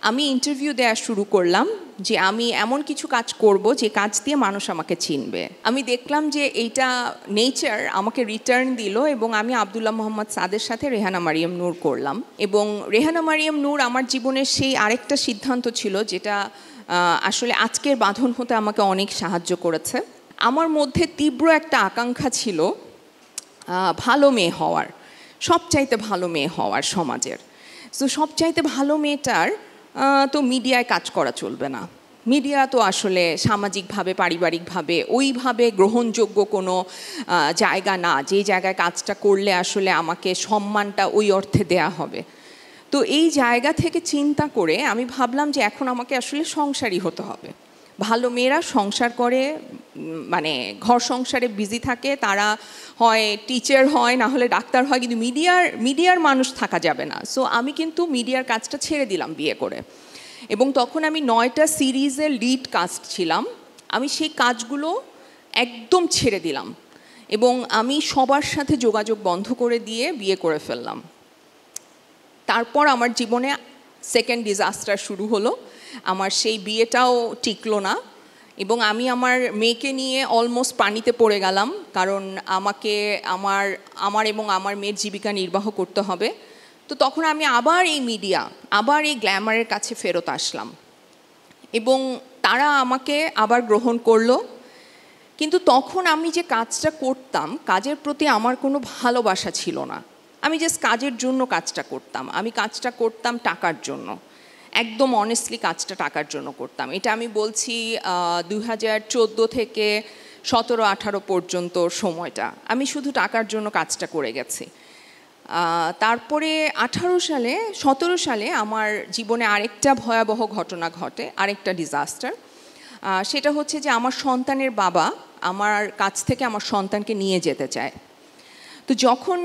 আমি ইন্টারভিউ দেওয়া শুরু করলাম যে আমি এমন কিছু কাজ করব যে কাজ দিয়ে মানুষ আমাকে চিনবে। আমি দেখলাম যে এইটা নেচার আমাকে রিটার্ন দিল এবং আমি আব্দুল্লাহ মোহাম্মদ সাদের সাথে রেহানা মারিয়াম নূর করলাম। এবং রেহানা মারিয়াম নূর আমার জীবনের সেই আরেকটা সিদ্ধান্ত ছিল যেটা আসলে আজকের বাঁধন হতে আমাকে অনেক সাহায্য করেছে। আমার মধ্যে তীব্র একটা আকাঙ্ক্ষা ছিল ভালো মেয়ে হওয়ার, সবচাইতে ভালো মেয়ে হওয়ার সমাজের। তো সবচাইতে ভালো মেয়েটার তো মিডিয়ায় কাজ করা চলবে না। মিডিয়া তো আসলে সামাজিকভাবে পারিবারিকভাবে ওইভাবে গ্রহণযোগ্য কোনো জায়গা না, যে জায়গায় কাজটা করলে আসলে আমাকে সম্মানটা ওই অর্থে দেয়া হবে। তো এই জায়গা থেকে চিন্তা করে আমি ভাবলাম যে এখন আমাকে আসলে সংসারী হতে হবে। ভালো মেয়েরা সংসার করে, মানে ঘর সংসারে বিজি থাকে, তারা হয় টিচার হয়, না হলে ডাক্তার হয়, কিন্তু মিডিয়ার মানুষ থাকা যাবে না। সো আমি কিন্তু মিডিয়ার কাজটা ছেড়ে দিলাম বিয়ে করে। এবং তখন আমি 9টা সিরিজের লিড কাস্ট ছিলাম। আমি সেই কাজগুলো একদম ছেড়ে দিলাম এবং আমি সবার সাথে যোগাযোগ বন্ধ করে দিয়ে বিয়ে করে ফেললাম। তারপর আমার জীবনে সেকেন্ড ডিজাস্টার শুরু হলো। আমার সেই বিয়েটাও টিকলো না এবং আমি আমার মেয়েকে নিয়ে অলমোস্ট পানিতে পড়ে গেলাম, কারণ আমাকে আমার এবং আমার মেয়ের জীবিকা নির্বাহ করতে হবে। তো তখন আমি আবার এই মিডিয়া, আবার এই গ্ল্যামারের কাছে ফেরত আসলাম এবং তারা আমাকে আবার গ্রহণ করলো। কিন্তু তখন আমি যে কাজটা করতাম, কাজের প্রতি আমার কোনো ভালোবাসা ছিল না। আমি জাস্ট কাজের জন্য কাজটা করতাম। আমি কাজটা করতাম টাকার জন্য, একদম অনেস্টলি কাজটা টাকার জন্য করতাম। এটা আমি বলছি 2014 থেকে 17-18 পর্যন্ত সময়টা আমি শুধু টাকার জন্য কাজটা করে গেছি। তারপরে 17 সালে আমার জীবনে আরেকটা ভয়াবহ ঘটনা ঘটে, আরেকটা ডিজাস্টার। সেটা হচ্ছে যে আমার সন্তানের বাবা আমার কাছ থেকে আমার সন্তানকে নিয়ে যেতে চায়। তো যখন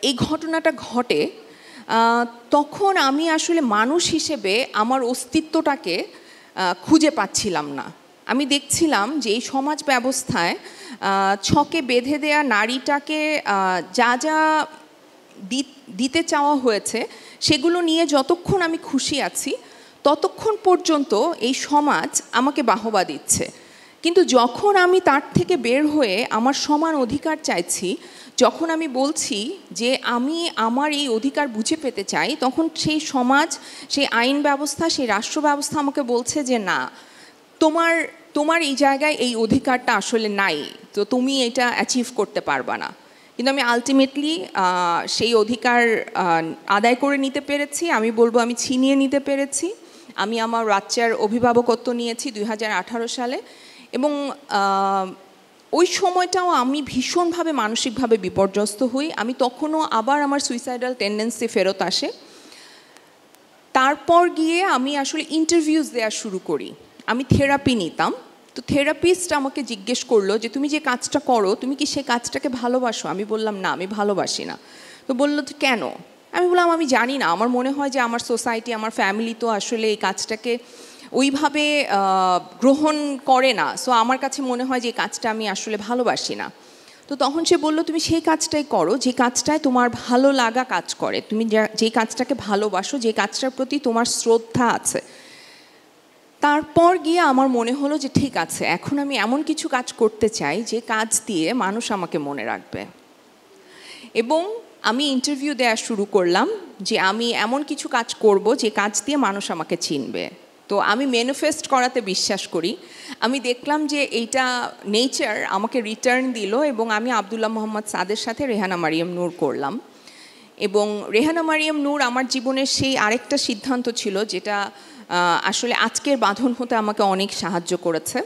এই ঘটনাটা ঘটে তখন আমি আসলে মানুষ হিসেবে আমার অস্তিত্বটাকে খুঁজে পাচ্ছিলাম না। আমি দেখছিলাম যে এই সমাজ ব্যবস্থায় ছকে বেঁধে দেয়া নারীটাকে যা যা দিতে চাওয়া হয়েছে সেগুলো নিয়ে যতক্ষণ আমি খুশি আছি ততক্ষণ পর্যন্ত এই সমাজ আমাকে বাহবা দিচ্ছে। কিন্তু যখন আমি তার থেকে বের হয়ে আমার সমান অধিকার চাইছি, যখন আমি বলছি যে আমি আমার এই অধিকার বুঝে পেতে চাই, তখন সেই সমাজ, সেই আইন ব্যবস্থা, সেই রাষ্ট্র ব্যবস্থা আমাকে বলছে যে না, তোমার এই জায়গায় এই অধিকারটা আসলে নাই, তো তুমি এটা অ্যাচিভ করতে পারবা না। কিন্তু আমি আলটিমেটলি সেই অধিকার আদায় করে নিতে পেরেছি। আমি বলবো আমি ছিনিয়ে নিতে পেরেছি। আমি আমার বাচ্চার অভিভাবকত্ব নিয়েছি 2018 সালে এবং ওই সময়টাও আমি ভীষণভাবে মানসিকভাবে বিপর্যস্ত হই। আমি তখনও আবার আমার সুইসাইডাল টেন্ডেন্সি ফেরত আসে। তারপর গিয়ে আমি আসলে ইন্টারভিউজ দেওয়া শুরু করি। আমি থেরাপি নিতাম। তো থেরাপিস্ট আমাকে জিজ্ঞেস করলো যে তুমি যে কাজটা করো তুমি কি সেই কাজটাকে ভালোবাসো? আমি বললাম না, আমি ভালোবাসি না। তো বললো তো কেন? আমি বললাম আমি জানি না, আমার মনে হয় যে আমার সোসাইটি, আমার ফ্যামিলি তো আসলে এই কাজটাকে ওইভাবে গ্রহণ করে না। সো আমার কাছে মনে হয় যে এই কাজটা আমি আসলে ভালোবাসি না। তো তখন সে বলল তুমি সেই কাজটাই করো যে কাজটায় তোমার ভালো লাগা কাজ করে, তুমি যে কাজটাকে ভালোবাসো, যে কাজটার প্রতি তোমার শ্রদ্ধা আছে। তারপর গিয়ে আমার মনে হলো যে ঠিক আছে, এখন আমি এমন কিছু কাজ করতে চাই যে কাজ দিয়ে মানুষ আমাকে মনে রাখবে। এবং আমি ইন্টারভিউ দেওয়া শুরু করলাম যে আমি এমন কিছু কাজ করব যে কাজ দিয়ে মানুষ আমাকে চিনবে। তো আমি ম্যানিফেস্ট করাতে বিশ্বাস করি। আমি দেখলাম যে এইটা নেচার আমাকে রিটার্ন দিল এবং আমি আব্দুল্লাহ মোহাম্মদ সাদের সাথে রেহানা মারিয়াম নূর করলাম। এবং রেহানা মারিয়াম নূর আমার জীবনের সেই আরেকটা সিদ্ধান্ত ছিল যেটা আসলে আজকের বাঁধন হতে আমাকে অনেক সাহায্য করেছে।